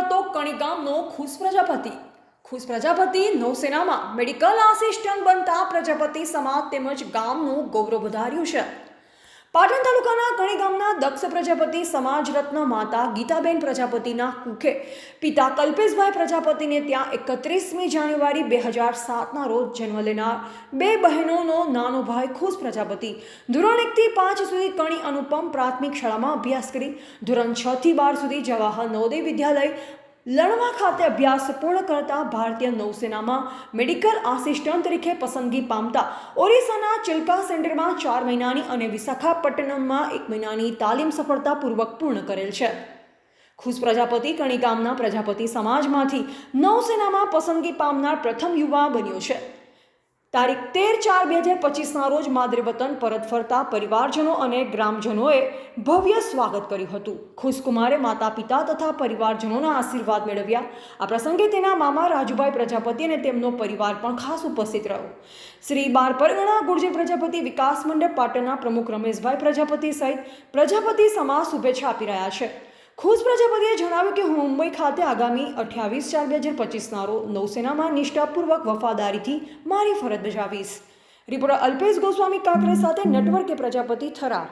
કરતો કણી ગામનો ખુશ પ્રજાપતિ। ખુશ પ્રજાપતિ નૌસેનામાં મેડિકલ આસિસ્ટન્ટ બનતા પ્રજાપતિ સમાજ તેમજ ગામનું ગૌરવ વધાર્યું છે। પાટણ તાલુકાના કણી ગામના દક્ષ પ્રજાપતિ સમાજ રત્ન માતા ગીતાબેન પ્રજાપતિના કુખે પિતા કલ્પેશભાઈ પ્રજાપતિને ત્યાં 31મી જાન્યુઆરી 2007ના રોજ જન્મ લેનાર બે બહેનોનો નાનો ભાઈ ખુશ પ્રજાપતિ ધોરણ 1 થી 5 સુધી કણી અનુપમ પ્રાથમિક શાળામાં અભ્યાસ કરી ધોરણ 6 થી 12 સુધી જવાહર નવોદય વિદ્યાલય લણવા ખાતે અભ્યાસ પૂર્ણ કરતા ભારતીય નૌસેનામાં મેડિકલ આસિસ્ટન્ટ તરીકે પસંદગી પામતા ઓરિસ્સાના ચિલ્કા સેન્ટરમાં 4 મહિનાની અને વિશાખાપટ્ટનમમાં 1 મહિનાની તાલીમ સફળતાપૂર્વક પૂર્ણ કરેલ છે। ખુશ પ્રજાપતિ કણી ગામના પ્રજાપતિ સમાજમાંથી નૌસેનામાં પસંદગી પામનાર પ્રથમ યુવા બન્યો છે। તારીખ 13/4/2025ના રોજ માદરે વતન પરત ફરતા પરિવારજનો અને ગ્રામજનોએ ભવ્ય સ્વાગત કર્યું હતું। ખુશકુમારે માતા પિતા તથા પરિવારજનોના આશીર્વાદ મેળવ્યા। આ પ્રસંગે તેના મામા રાજુભાઈ પ્રજાપતિ અને તેમનો પરિવાર પણ ખાસ ઉપસ્થિત રહ્યો। શ્રી બાર પરગણા ગુર્જર પ્રજાપતિ વિકાસ મંડળ પાટણના પ્રમુખ રમેશભાઈ પ્રજાપતિ સહિત પ્રજાપતિ સમાજ શુભેચ્છા આપી રહ્યા છે। ખુશ પ્રજાપતિએ જણાવ્યું કે હું મુંબઈ ખાતે આગામી 28/4/2025ના રોજ નૌસેનામાં નિષ્ઠાપૂર્વક વફાદારીથી મારી ફરજ બજાવીશ। રિપોર્ટર અલ્પેશ ગોસ્વામી કાંકરે સાથે નેટવર્ક પ્રજાપતિ થરાદ।